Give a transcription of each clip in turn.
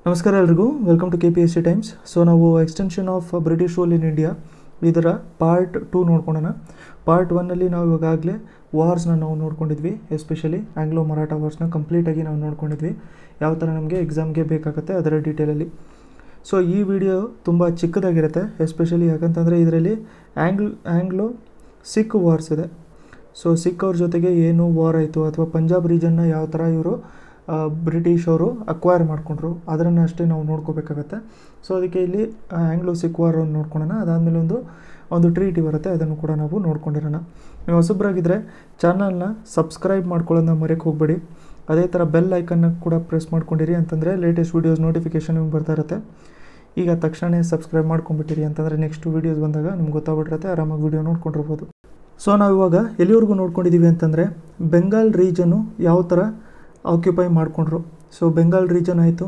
ನಮಸ್ಕಾರ ಎಲ್ರಿಗೂ welcome to KPSC times. So ನಾವು extension of British rule in India ಇದರ ಪಾರ್ಟ್ 2 ನೋಡ್ಕೊಳ್ಳೋಣ. ಪಾರ್ಟ್ 1ನಲ್ಲಿ ನಾವು ಇವಾಗಲೇ ವಾರ್ಸ್ನ ನಾವು ನೋಡ್ಕೊಂಡಿದ್ವಿ, ಎಸ್ಪೆಷಲಿ ಆಂಗ್ಲೋ ಮರಾಠ ವಾರ್ಸ್ನ ಕಂಪ್ಲೀಟಾಗಿ ನಾವು ನೋಡ್ಕೊಂಡಿದ್ವಿ, ಯಾವ ಥರ ನಮಗೆ ಎಕ್ಸಾಮ್ಗೆ ಬೇಕಾಗುತ್ತೆ ಅದರ ಡೀಟೇಲಲ್ಲಿ. ಸೊ ಈ ವಿಡಿಯೋ ತುಂಬ ಚಿಕ್ಕದಾಗಿರುತ್ತೆ, ಎಸ್ಪೆಷಲಿ ಯಾಕಂತಂದರೆ ಇದರಲ್ಲಿ ಆಂಗ್ಲೋ ಸಿಖ್ ವಾರ್ಸ್ ಇದೆ. ಸೊ ಸಿಖ್ ಅವ್ರ ಜೊತೆಗೆ ಏನು ವಾರ್ ಆಯಿತು ಅಥವಾ ಪಂಜಾಬ್ ರೀಜನ್ನ ಯಾವ ಥರ ಇವರು ಬ್ರಿಟಿಷ್ ಅವರು ಅಕ್ವೈರ್ ಮಾಡಿಕೊಂಡ್ರು ಅದನ್ನು ಅಷ್ಟೇ ನಾವು ನೋಡ್ಕೋಬೇಕಾಗತ್ತೆ. ಸೊ ಅದಕ್ಕೆ ಇಲ್ಲಿ ಆಂಗ್ಲೋ ಸಿಖ್ ವಾರನ್ನು ನೋಡ್ಕೊಳ್ಳೋಣ. ಅದಾದಮೇಲೆ ಒಂದು ಟ್ರೀಟಿ ಬರುತ್ತೆ, ಅದನ್ನು ಕೂಡ ನಾವು ನೋಡ್ಕೊಂಡಿರೋಣ. ನೀವು ಹೊಸಬ್ರಾಗಿದ್ದರೆ ಚಾನಲ್ನ ಸಬ್ಸ್ಕ್ರೈಬ್ ಮಾಡ್ಕೊಳ್ಳೋದನ್ನ ಮರೆಯೋಕ್ಕೆ ಹೋಗಬೇಡಿ. ಅದೇ ಥರ ಬೆಲ್ ಐಕನ್ನ ಕೂಡ ಪ್ರೆಸ್ ಮಾಡ್ಕೊಂಡಿರಿ ಅಂತಂದರೆ ಲೇಟೆಸ್ಟ್ ವೀಡಿಯೋಸ್ ನೋಟಿಫಿಕೇಷನ್ ನಿಮ್ಗೆ ಬರ್ತಾ ಇರುತ್ತೆ. ಈಗ ತಕ್ಷಣ ಸಬ್ಸ್ಕ್ರೈಬ್ ಮಾಡ್ಕೊಂಬಿಟ್ಟಿರಿ ಅಂತಂದರೆ ನೆಕ್ಸ್ಟ್ ವೀಡಿಯೋಸ್ ಬಂದಾಗ ನಿಮ್ಗೆ ಗೊತ್ತಾಗ್ಬಿಟ್ಟಿರುತ್ತೆ, ಆರಾಮಾಗಿ ವೀಡಿಯೋ ನೋಡ್ಕೊಂಡಿರ್ಬೋದು. ಸೊ ನಾವಿವಾಗ ಎಲ್ಲಿವರೆಗೂ ನೋಡ್ಕೊಂಡಿದ್ದೀವಿ ಅಂತಂದರೆ ಬೆಂಗಾಲ್ ರೀಜನು ಯಾವ ಥರ ಆಕ್ಯುಪೈ ಮಾಡಿಕೊಂಡ್ರು. ಸೊ ಬೆಂಗಾಲ್ ರೀಜನ್ ಆಯಿತು.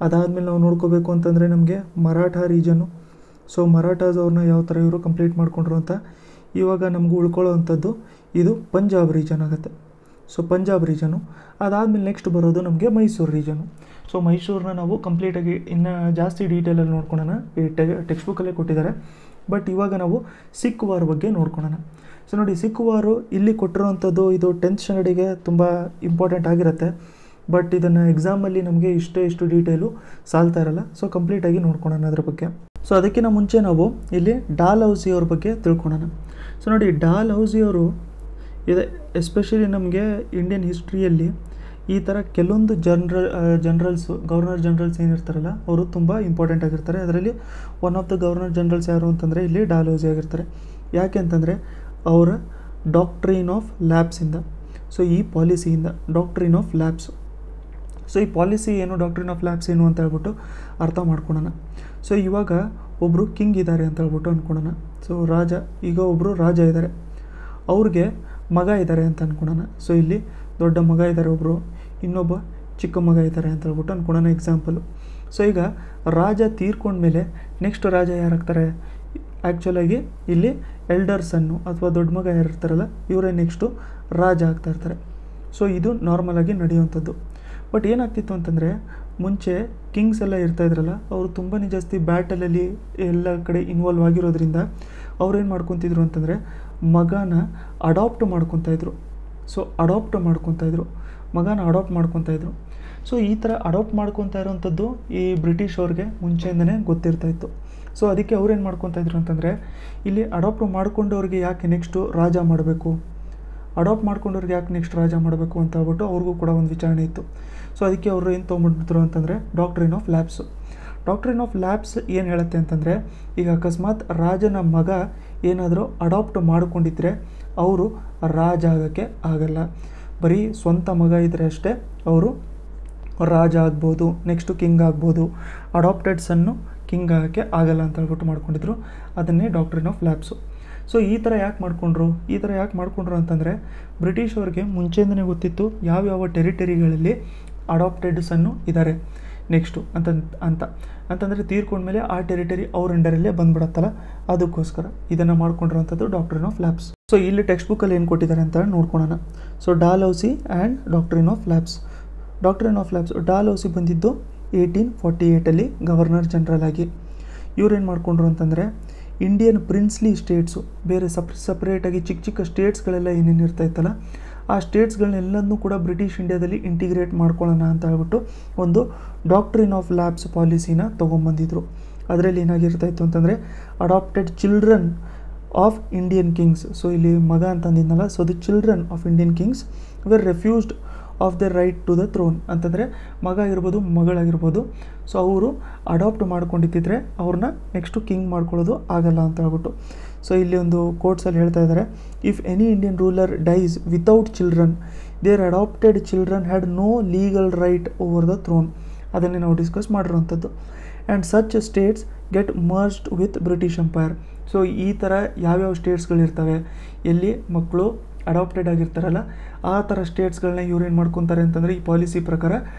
ಅದಾದಮೇಲೆ ನಾವು ನೋಡ್ಕೋಬೇಕು ಅಂತಂದರೆ ನಮಗೆ ಮರಾಠ ರೀಜನು. ಸೊ ಮರಾಠಾಸ್ ಅವ್ರನ್ನ ಯಾವ ಥರ ಇವರು ಕಂಪ್ಲೀಟ್ ಮಾಡಿಕೊಂಡ್ರು ಅಂತ. ಇವಾಗ ನಮಗೂ ಉಳ್ಕೊಳ್ಳೋ ಅಂಥದ್ದು ಇದು ಪಂಜಾಬ್ ರೀಜನ್ ಆಗುತ್ತೆ. ಸೊ ಪಂಜಾಬ್ ರೀಜನು ಅದಾದಮೇಲೆ ನೆಕ್ಸ್ಟ್ ಬರೋದು ನಮಗೆ ಮೈಸೂರು ರೀಜನು. ಸೊ ಮೈಸೂರನ್ನ ನಾವು ಕಂಪ್ಲೀಟಾಗಿ ಇನ್ನೂ ಜಾಸ್ತಿ ಡೀಟೇಲಲ್ಲಿ ನೋಡ್ಕೊಳ್ಳೋಣ, ಈ ಟೆಕ್ಸ್ಟ್ ಬುಕ್ಕಲ್ಲೇ ಕೊಟ್ಟಿದ್ದಾರೆ. ಬಟ್ ಇವಾಗ ನಾವು ಸಿಖ್ ವಾರ್ ಬಗ್ಗೆ ನೋಡ್ಕೊಳ್ಳೋಣ. ಸೊ ನೋಡಿ, ಸಿಖ್ ವಾರು ಇಲ್ಲಿ ಕೊಟ್ಟಿರೋವಂಥದ್ದು ಇದು 10th ಸ್ಟ್ಯಾಂಡರ್ಡಿಗೆ ತುಂಬ ಇಂಪಾರ್ಟೆಂಟ್ ಆಗಿರುತ್ತೆ. ಬಟ್ ಇದನ್ನು ಎಕ್ಸಾಮಲ್ಲಿ ನಮಗೆ ಇಷ್ಟು ಡೀಟೇಲು ಸಾಲ್ತಾ ಇರಲ್ಲ. ಸೊ ಕಂಪ್ಲೀಟಾಗಿ ನೋಡ್ಕೊಳ್ಳೋಣ ಅದ್ರ ಬಗ್ಗೆ. ಸೊ ಅದಕ್ಕಿಂತ ಮುಂಚೆ ನಾವು ಇಲ್ಲಿ ಡಾಲ್ಹೌಸಿ ಅವ್ರ ಬಗ್ಗೆ ತಿಳ್ಕೊಳ್ಳೋಣ. ಸೊ ನೋಡಿ, ಡಾಲ್ಹೌಸಿ ಅವರು ಇದೆ ಎಸ್ಪೆಷಲಿ ನಮಗೆ ಇಂಡಿಯನ್ ಹಿಸ್ಟ್ರಿಯಲ್ಲಿ ಈ ಥರ ಕೆಲವೊಂದು ಜನರಲ್ಸು ಗವರ್ನರ್ ಜನರಲ್ಸ್ ಏನಿರ್ತಾರಲ್ಲ ಅವರು ತುಂಬ ಇಂಪಾರ್ಟೆಂಟ್ ಆಗಿರ್ತಾರೆ. ಅದರಲ್ಲಿ one of the governor generals ಯಾರು ಅಂತಂದರೆ ಇಲ್ಲಿ ಡಾಲ್ಹೌಸಿ ಆಗಿರ್ತಾರೆ. ಯಾಕೆ ಅಂತಂದರೆ ಅವರ ಡಾಕ್ಟ್ರಿನ್ ಆಫ್ ಲ್ಯಾಬ್ಸಿಂದ, ಸೊ ಈ ಪಾಲಿಸಿಯಿಂದ ಡಾಕ್ಟ್ರಿನ್ ಆಫ್ ಲ್ಯಾಬ್ಸು. ಸೊ ಈ ಪಾಲಿಸಿ ಏನು, ಡಾಕ್ಟ್ರಿನ್ ಆಫ್ ಲ್ಯಾಬ್ಸ್ ಏನು ಅಂತ ಹೇಳ್ಬಿಟ್ಟು ಅರ್ಥ ಮಾಡ್ಕೊಳ್ಳೋಣ. ಸೊ ಇವಾಗ ಒಬ್ಬರು ಕಿಂಗ್ ಇದ್ದಾರೆ ಅಂತ ಹೇಳ್ಬಿಟ್ಟು ಅಂದ್ಕೊಳ್ಳೋಣ. ಸೊ ಈಗ ಒಬ್ಬರು ರಾಜ ಇದ್ದಾರೆ, ಅವ್ರಿಗೆ ಮಗ ಇದ್ದಾರೆ ಅಂತ ಅಂದ್ಕೊಳ್ಳೋಣ. ಸೊ ಇಲ್ಲಿ ದೊಡ್ಡ ಮಗ ಇದ್ದಾರೆ ಒಬ್ಬರು, ಇನ್ನೊಬ್ಬ ಚಿಕ್ಕ ಮಗ ಇದ್ದಾರೆ ಅಂತ ಹೇಳ್ಬಿಟ್ಟು ಅಂದ್ಕೊಳ್ಳೋಣ ಎಕ್ಸಾಂಪಲು. ಸೊ ಈಗ ರಾಜ ತೀರ್ಕೊಂಡ್ಮೇಲೆ ನೆಕ್ಸ್ಟ್ ರಾಜ ಯಾರಾಗ್ತಾರೆ? ಆ್ಯಕ್ಚುಲಾಗಿ ಇಲ್ಲಿ ಎಲ್ಡರ್ ಸನ್ನು ಅಥವಾ ದೊಡ್ಡ ಮಗ ಯಾರಿರ್ತಾರಲ್ಲ ಇವರೇ ನೆಕ್ಸ್ಟು ರಾಜ ಆಗ್ತಾ ಇರ್ತಾರೆ. ಸೊ ಇದು ನಾರ್ಮಲಾಗಿ ನಡೆಯುವಂಥದ್ದು. ಬಟ್ ಏನಾಗ್ತಿತ್ತು ಅಂತಂದರೆ ಮುಂಚೆ ಕಿಂಗ್ಸ್ ಎಲ್ಲ ಇರ್ತಾಯಿದ್ರಲ್ಲ ಅವರು ತುಂಬಾ ಜಾಸ್ತಿ ಬ್ಯಾಟಲಲ್ಲಿ ಎಲ್ಲ ಕಡೆ ಇನ್ವಾಲ್ವ್ ಆಗಿರೋದ್ರಿಂದ ಅವ್ರೇನು ಮಾಡ್ಕೊತಿದ್ರು ಅಂತಂದರೆ ಮಗನ ಅಡಾಪ್ಟ್ ಮಾಡ್ಕೊತಾಯಿದ್ರು. ಸೊ ಮಗನ ಅಡಾಪ್ಟ್ ಮಾಡ್ಕೊತಾಯಿದ್ರು. ಸೊ ಈ ಥರ ಅಡಾಪ್ಟ್ ಮಾಡ್ಕೊತಾ ಇರೋವಂಥದ್ದು ಈ ಬ್ರಿಟಿಷ್ ಅವ್ರಿಗೆ ಮುಂಚೆಯಿಂದನೇ ಗೊತ್ತಿರ್ತಾಯಿತ್ತು. ಸೊ ಅದಕ್ಕೆ ಅವ್ರೇನು ಮಾಡ್ಕೊತಾಯಿದ್ರು ಅಂತಂದರೆ ಇಲ್ಲಿ ಅಡಾಪ್ಟ್ ಮಾಡ್ಕೊಂಡವ್ರಿಗೆ ಯಾಕೆ ನೆಕ್ಸ್ಟು ರಾಜ ಮಾಡಬೇಕು, ಅಡಾಪ್ಟ್ ಮಾಡ್ಕೊಂಡವ್ರಿಗೆ ಯಾಕೆ ನೆಕ್ಸ್ಟ್ ರಾಜ ಮಾಡಬೇಕು ಅಂತ ಹೇಳ್ಬಿಟ್ಟು ಅವ್ರಿಗೂ ಕೂಡ ಒಂದು ವಿಚಾರಣೆ ಇತ್ತು. ಸೊ ಅದಕ್ಕೆ ಅವರು ಏನು ತೊಗೊಂಡ್ಬಿಡ್ತಾರೆ ಅಂತಂದರೆ doctrine of lapse. Doctrine of lapse ಏನು ಹೇಳುತ್ತೆ ಅಂತಂದರೆ ಈಗ ಅಕಸ್ಮಾತ್ ರಾಜನ ಮಗ ಏನಾದರೂ ಅಡಾಪ್ಟ್ ಮಾಡ್ಕೊಂಡಿದ್ರೆ ಅವರು ರಾಜ ಆಗೋಕ್ಕೆ ಆಗಲ್ಲ. ಬರೀ ಸ್ವಂತ ಮಗ ಇದ್ದರೆ ಅಷ್ಟೇ ಅವರು ರಾಜ ಆಗ್ಬೋದು, ನೆಕ್ಸ್ಟು ಕಿಂಗ್ ಆಗ್ಬೋದು. ಅಡಾಪ್ಟೆಡ್ ಸನ್ನು ಕಿಂಗ್ ಆಗೋಕ್ಕೆ ಆಗಲ್ಲ ಅಂತ ಹೇಳ್ಬಿಟ್ಟು ಮಾಡ್ಕೊಂಡಿದ್ರು. ಅದನ್ನೇ ಡಾಕ್ಟ್ರಿನ್ ಆಫ್ ಲ್ಯಾಬ್ಸು. ಸೊ ಈ ಥರ ಯಾಕೆ ಮಾಡ್ಕೊಂಡ್ರು ಅಂತಂದರೆ ಬ್ರಿಟಿಷ್ ಅವ್ರಿಗೆ ಮುಂಚೆಯಿಂದನೇ ಗೊತ್ತಿತ್ತು ಯಾವ್ಯಾವ ಟೆರಿಟರಿಗಳಲ್ಲಿ ಅಡಾಪ್ಟೆಡ್ ಸನ್ನು ಇದ್ದಾರೆ ನೆಕ್ಸ್ಟು ಅಂತಂದರೆ ತೀರ್ಕೊಂಡ್ಮೇಲೆ ಆ ಟೆರಿಟರಿ ಅವ್ರ ಅಂಡರಲ್ಲೇ ಬಂದ್ಬಿಡತ್ತಲ್ಲ, ಅದಕ್ಕೋಸ್ಕರ ಇದನ್ನು ಮಾಡ್ಕೊಂಡಿರೋಂಥದ್ದು ಡಾಕ್ಟ್ರಿನ್ ಆಫ್ ಲ್ಯಾಬ್ಸ್. ಸೊ ಇಲ್ಲಿ ಟೆಕ್ಸ್ಟ್ ಬುಕ್ಕಲ್ಲಿ ಏನು ಕೊಟ್ಟಿದ್ದಾರೆ ಅಂತ ನೋಡ್ಕೊಳ್ಳೋಣ. So Dalhousie and doctrine of lapse. Dalhousie ಬಂದಿದ್ದು 1848 ಗವರ್ನರ್ ಜನರಲ್ ಆಗಿ. ಇವ್ರೇನು ಮಾಡ್ಕೊಂಡ್ರು ಅಂತಂದರೆ ಇಂಡಿಯನ್ ಪ್ರಿನ್ಸ್ಲಿ ಸ್ಟೇಟ್ಸು ಬೇರೆ ಸಪ್ರೇಟಾಗಿ ಚಿಕ್ಕ ಸ್ಟೇಟ್ಸ್ಗಳೆಲ್ಲ ಏನೇನು ಇರ್ತಾಯಿತ್ತಲ್ಲ ಆ ಸ್ಟೇಟ್ಸ್ಗಳನ್ನೆಲ್ಲದನ್ನೂ ಕೂಡ ಬ್ರಿಟಿಷ್ ಇಂಡಿಯಾದಲ್ಲಿ ಇಂಟಿಗ್ರೇಟ್ ಮಾಡ್ಕೊಳ್ಳೋಣ ಅಂತ ಹೇಳ್ಬಿಟ್ಟು ಒಂದು ಡಾಕ್ಟ್ರಿನ್ ಆಫ್ ಲ್ಯಾಬ್ಸ್ ಪಾಲಿಸಿನ ತೊಗೊಂಬಂದಿದ್ರು. ಅದರಲ್ಲಿ ಏನಾಗಿರ್ತಾಯಿತ್ತು ಅಂತಂದರೆ adopted children of Indian kings. So ಇಲ್ಲಿ ಮಗ ಅಂತಂದಿದ್ನಲ್ಲ, so the children of Indian kings were refused of the right to the throne ಅಂತಂದರೆ ಮಗ ಆಗಿರ್ಬೋದು ಮಗಳಾಗಿರ್ಬೋದು. ಸೊ ಅವರು ಅಡಾಪ್ಟ್ ಮಾಡ್ಕೊಂಡಿದ್ದರೆ ಅವ್ರನ್ನ ನೆಕ್ಸ್ಟು ಕಿಂಗ್ ಮಾಡ್ಕೊಳ್ಳೋದು ಆಗಲ್ಲ ಅಂತ ಹೇಳ್ಬಿಟ್ಟು. ಸೊ ಇಲ್ಲಿ ಒಂದು ಕೋಟ್ಸಲ್ಲಿ ಹೇಳ್ತಾ ಇದ್ದಾರೆ, if any Indian ruler dies without children their adopted children had no legal right over the throne. ಅದನ್ನೇ ನಾವು ಡಿಸ್ಕಸ್ ಮಾಡಿರೋವಂಥದ್ದು. And such states get merged with British empire. So ಈ ಥರ ಯಾವ್ಯಾವ ಸ್ಟೇಟ್ಸ್ಗಳಿರ್ತವೆ ಎಲ್ಲಿ ಮಕ್ಕಳು ಅಡಾಪ್ಟೆಡ್ ಆಗಿರ್ತಾರಲ್ಲ ಆ ಥರ ಸ್ಟೇಟ್ಸ್ಗಳನ್ನ ಇವ್ರು ಏನು ಮಾಡ್ಕೊತಾರೆ ಅಂತಂದರೆ ಈ ಪಾಲಿಸಿ ಪ್ರಕಾರ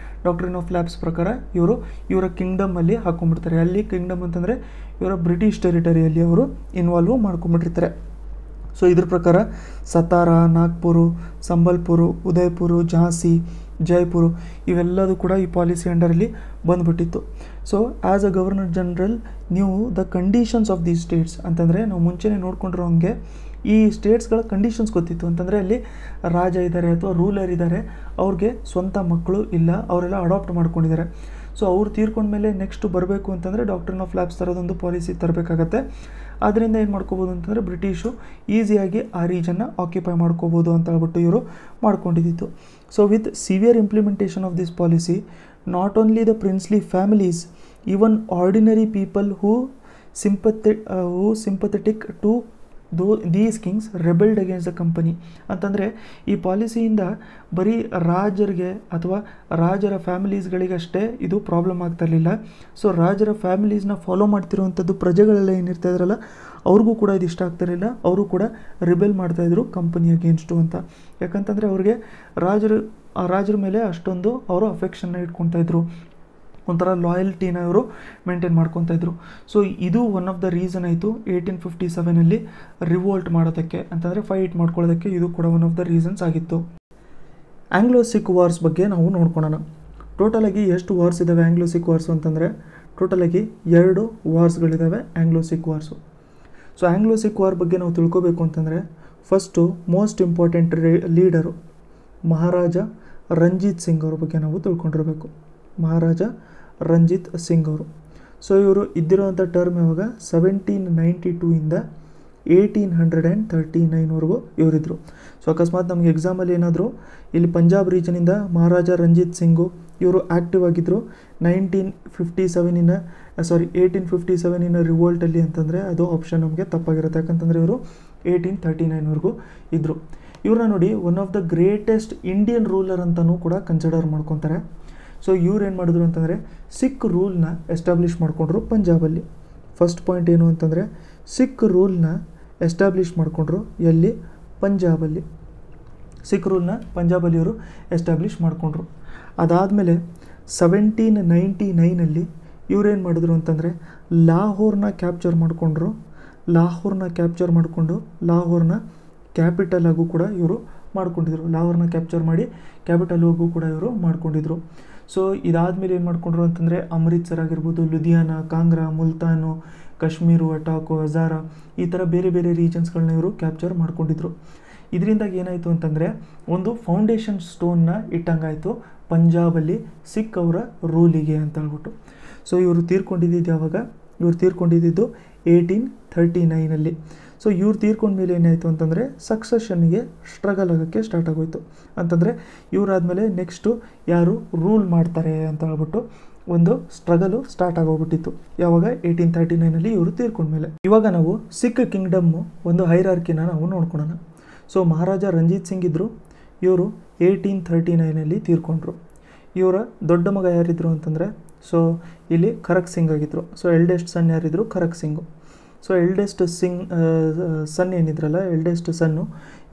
ಡಾಕ್ಟ್ರಿನ್ ಆಫ್ ಲ್ಯಾಬ್ಸ್ ಪ್ರಕಾರ ಇವರ ಕಿಂಗ್ಡಮಲ್ಲಿ ಹಾಕ್ಕೊಂಡ್ಬಿಡ್ತಾರೆ. ಅಲ್ಲಿ ಕಿಂಗ್ಡಮ್ ಅಂತಂದರೆ ಇವರ ಬ್ರಿಟಿಷ್ ಟೆರಿಟರಿಯಲ್ಲಿ ಅವರು ಇನ್ವಾಲ್ವ್ ಮಾಡ್ಕೊಂಡ್ಬಿಟ್ಟಿರ್ತಾರೆ. ಸೊ ಇದ್ರ ಪ್ರಕಾರ ಸತಾರಾ, ನಾಗ್ಪುರು, ಸಂಬಲ್ಪುರು, ಉದಯಪುರು, ಝಾನ್ಸಿ ಜೈಪುರ್ ಇವೆಲ್ಲದೂ ಕೂಡ ಈ ಪಾಲಿಸಿ ಅಂಡರಲ್ಲಿ ಬಂದುಬಿಟ್ಟಿತ್ತು. So as a governor general ನೀವು the conditions of the states ಅಂತಂದರೆ ನಾವು ಮುಂಚೆನೇ ನೋಡ್ಕೊಂಡಿರೋ ಹಂಗೆ ಈ ಸ್ಟೇಟ್ಸ್ಗಳ ಕಂಡೀಷನ್ಸ್ ಗೊತ್ತಿತ್ತು. ಅಂತಂದರೆ ಅಲ್ಲಿ ರಾಜ ಇದ್ದಾರೆ ಅಥವಾ ರೂಲರ್ ಇದ್ದಾರೆ, ಅವ್ರಿಗೆ ಸ್ವಂತ ಮಕ್ಕಳು ಇಲ್ಲ, ಅವರೆಲ್ಲ ಅಡಾಪ್ಟ್ ಮಾಡ್ಕೊಂಡಿದ್ದಾರೆ. ಸೊ ಅವ್ರು ತೀರ್ಕೊಂಡ್ಮೇಲೆ ನೆಕ್ಸ್ಟ್ ಬರಬೇಕು ಅಂತಂದರೆ ಡಾಕ್ಟ್ರಿನ್ ಆಫ್ ಲ್ಯಾಬ್ಸ್ ಥರದೊಂದು ಪಾಲಿಸಿ ತರಬೇಕಾಗತ್ತೆ. ಅದರಿಂದ ಏನು ಮಾಡ್ಕೋಬೋದು ಅಂತಂದರೆ ಬ್ರಿಟಿಷು ಈಸಿಯಾಗಿ ಆ ರೀಜನ್ನ ಆಕ್ಯುಪೈ ಮಾಡ್ಕೋಬೋದು ಅಂತ ಹೇಳ್ಬಿಟ್ಟು ಇವರು ಮಾಡ್ಕೊಂಡಿದ್ದಿತ್ತು. So with severe implementation of this policy not only the princely families, even ordinary people who sympathetic to these kings rebelled against the company. ಅಂತಂದರೆ ಈ ಪಾಲಿಸಿಯಿಂದ ಬರೀ ರಾಜರಿಗೆ ಅಥವಾ ರಾಜರ ಫ್ಯಾಮಿಲೀಸ್ಗಳಿಗಷ್ಟೇ ಇದು ಪ್ರಾಬ್ಲಮ್ ಆಗ್ತಾ ಇರಲಿಲ್ಲ. ಸೊ ರಾಜರ ಫ್ಯಾಮಿಲೀಸ್ನ ಫಾಲೋ ಮಾಡ್ತಿರುವಂಥದ್ದು ಪ್ರಜೆಗಳೆಲ್ಲ ಏನಿರ್ತಾ ಇದ್ರಲ್ಲ ಅವ್ರಿಗೂ ಕೂಡ ಇದು ಇಷ್ಟ ಆಗ್ತಿರಲಿಲ್ಲ. ಅವರು ಕೂಡ ರಿಬೆಲ್ ಮಾಡ್ತಾಯಿದ್ರು ಕಂಪನಿ ಅಗೇನ್ಸ್ಟು ಅಂತ. ಯಾಕಂತಂದರೆ ಅವ್ರಿಗೆ ರಾಜರ ಮೇಲೆ ಅಷ್ಟೊಂದು ಅವರು ಅಫೆಕ್ಷನ್ನ ಇಟ್ಕೊತಾಯಿದ್ರು, ಒಂಥರ ಲಾಯಲ್ಟಿನ ಇವರು ಮೇಂಟೈನ್ ಮಾಡ್ಕೊತಾಯಿದ್ರು. ಸೊ ಇದು ಒನ್ ಆಫ್ ದ ರೀಸನ್ ಆಯಿತು 1857 ರಿವೋಲ್ಟ್ ಮಾಡೋದಕ್ಕೆ, ಅಂತಂದರೆ ಫೈಟ್ ಮಾಡ್ಕೊಳ್ಳೋದಕ್ಕೆ ಇದು ಕೂಡ ಒನ್ ಆಫ್ ದ ರೀಸನ್ಸ್ ಆಗಿತ್ತು. ಆಂಗ್ಲೋ ಸಿಖ್ ವಾರ್ಸ್ ಬಗ್ಗೆ ನಾವು ನೋಡ್ಕೊಳ್ಳೋಣ. ಟೋಟಲಾಗಿ ಎಷ್ಟು ವಾರ್ಸ್ ಇದ್ದಾವೆ ಆಂಗ್ಲೋ ಸಿಖ್ ವಾರ್ಸು ಅಂತಂದರೆ ಟೋಟಲಾಗಿ 2 ವಾರ್ಸ್ಗಳಿದ್ದಾವೆ Anglo Sikh wars. So Anglo Sikh war ಬಗ್ಗೆ ನಾವು ತಿಳ್ಕೊಬೇಕು ಅಂತಂದರೆ first most important leader Maharaja Ranjit Singh ಅವ್ರ ಬಗ್ಗೆ ನಾವು ತಿಳ್ಕೊಂಡಿರಬೇಕು. ಮಹಾರಾಜ ರಂಜಿತ್ ಸಿಂಗ್ ಅವರು. ಸೊ ಇವರು ಇದ್ದಿರೋವಂಥ ಟರ್ಮ್ ಯಾವಾಗ 1792ಇಂದ 1839ವರೆಗೂ ಇವರಿದ್ದರು. ಸೊ ಅಕಸ್ಮಾತ್ ನಮಗೆ ಎಕ್ಸಾಮಲ್ಲಿ ಏನಾದರೂ ಇಲ್ಲಿ ಪಂಜಾಬ್ ರೀಜನಿಂದ ಮಹಾರಾಜ ರಂಜಿತ್ ಸಿಂಗು ಇವರು ಆ್ಯಕ್ಟಿವ್ ಆಗಿದ್ದರು 1857 ರಿವೋಲ್ಟಲ್ಲಿ ಅಂತಂದರೆ ಅದು ಆಪ್ಷನ್ ನಮಗೆ ತಪ್ಪಾಗಿರುತ್ತೆ. ಯಾಕಂತಂದರೆ ಇವರು 1839ವರೆಗೂ ಇದ್ದರು. ಇವ್ರನ್ನ ನೋಡಿ one of the greatest Indian ruler ಅಂತಲೂ ಕೂಡ ಕನ್ಸಿಡರ್ ಮಾಡ್ಕೊತಾರೆ. ಸೊ ಇವ್ರು ಏನು ಮಾಡಿದ್ರು ಅಂತಂದರೆ ಸಿಖ್ ರೂಲ್ನ ಎಸ್ಟಾಬ್ಲಿಷ್ ಮಾಡಿಕೊಂಡ್ರು ಪಂಜಾಬಲ್ಲಿ. ಫಸ್ಟ್ ಪಾಯಿಂಟ್ ಏನು ಅಂತಂದರೆ ಸಿಖ್ ರೂಲ್ನ ಎಸ್ಟಾಬ್ಲಿಷ್ ಮಾಡಿಕೊಂಡ್ರು ಎಲ್ಲಿ? ಪಂಜಾಬಲ್ಲಿ. ಸಿಖ್ ರೂಲ್ನ ಪಂಜಾಬಲ್ಲಿ ಇವರು ಎಸ್ಟಾಬ್ಲಿಷ್ ಮಾಡಿಕೊಂಡ್ರು. ಅದಾದಮೇಲೆ 1799 ಇವರೇನು ಮಾಡಿದ್ರು ಅಂತಂದರೆ ಲಾಹೋರ್ನ ಕ್ಯಾಪ್ಚರ್ ಮಾಡಿಕೊಂಡ್ರು. ಲಾಹೋರ್ನ ಕ್ಯಾಪಿಟಲ್ ಆಗು ಕೂಡ ಇವರು ಮಾಡ್ಕೊಂಡಿದ್ರು. ಲಾಹೋರ್ನ ಕ್ಯಾಪ್ಚರ್ ಮಾಡಿ ಕ್ಯಾಪಿಟಲ್ ಆಗು ಕೂಡ ಇವರು ಮಾಡ್ಕೊಂಡಿದ್ರು. ಸೊ ಇದಾದಮೇಲೆ ಏನು ಮಾಡ್ಕೊಂಡ್ರು ಅಂತಂದರೆ ಅಮೃತ್ಸರ್ ಆಗಿರ್ಬೋದು, ಲುಧಿಯಾನ, ಕಾಂಗ್ರಾ, ಮುಲ್ತಾನು, ಕಾಶ್ಮೀರು, ಅಟಾಕು, ಹಜಾರಾ ಈ ಥರ ಬೇರೆ ಬೇರೆ ರೀಜನ್ಸ್ಗಳನ್ನ ಇವರು ಕ್ಯಾಪ್ಚರ್ ಮಾಡ್ಕೊಂಡಿದ್ರು. ಇದರಿಂದಾಗಿ ಏನಾಯಿತು ಅಂತಂದರೆ ಒಂದು ಫೌಂಡೇಶನ್ ಸ್ಟೋನ್ನ ಇಟ್ಟಂಗಾಯಿತು ಪಂಜಾಬಲ್ಲಿ ಸಿಖ್ ಅವರ ರೂಲಿಗೆ ಅಂತ ಹೇಳ್ಬಿಟ್ಟು. ಸೊ ಇವರು ತೀರ್ಕೊಂಡಿದ್ದು ಯಾವಾಗ? ಇವರು ತೀರ್ಕೊಂಡಿದ್ದು 1839. ಸೊ ಇವ್ರು ತೀರ್ಕೊಂಡ್ಮೇಲೆ ಏನಾಯಿತು ಅಂತಂದರೆ ಸಕ್ಸೆಷನ್ಗೆ ಸ್ಟ್ರಗಲ್ ಆಗೋಕ್ಕೆ ಸ್ಟಾರ್ಟ್ ಆಗೋಯಿತು. ಅಂತಂದರೆ ಇವರಾದಮೇಲೆ ನೆಕ್ಸ್ಟು ಯಾರು ರೂಲ್ ಮಾಡ್ತಾರೆ ಅಂತ ಹೇಳ್ಬಿಟ್ಟು ಒಂದು ಸ್ಟ್ರಗಲು ಸ್ಟಾರ್ಟ್ ಆಗೋಗ್ಬಿಟ್ಟಿತ್ತು. ಯಾವಾಗ? 1839 ಇವರು ತೀರ್ಕೊಂಡ್ಮೇಲೆ. ಇವಾಗ ನಾವು ಸಿಖ್ ಕಿಂಗ್ಡಮ್ಮು ಒಂದು ಹೈರಾರ್ಕಿನ ನಾವು ನೋಡ್ಕೊಳ್ಳೋಣ. ಸೊ ಮಹಾರಾಜ ರಂಜಿತ್ ಸಿಂಗ್ ಇದ್ದರು, ಇವರು 1839 ತೀರ್ಕೊಂಡ್ರು. ಇವರ ದೊಡ್ಡ ಮಗ ಯಾರಿದ್ರು ಅಂತಂದರೆ ಸೊ ಇಲ್ಲಿ ಖರಕ್ ಸಿಂಗ್ ಆಗಿದ್ದರು. ಸೊ ಎಲ್ಡೆಸ್ಟ್ ಸನ್ ಯಾರಿದ್ರು? ಖರಕ್ ಸಿಂಗು. ಸೊ ಎಲ್ಡೆಸ್ಟ್ ಸನ್ ಏನಿದ್ರಲ್ಲ, ಎಲ್ಡೆಸ್ಟ್ ಸನ್ನು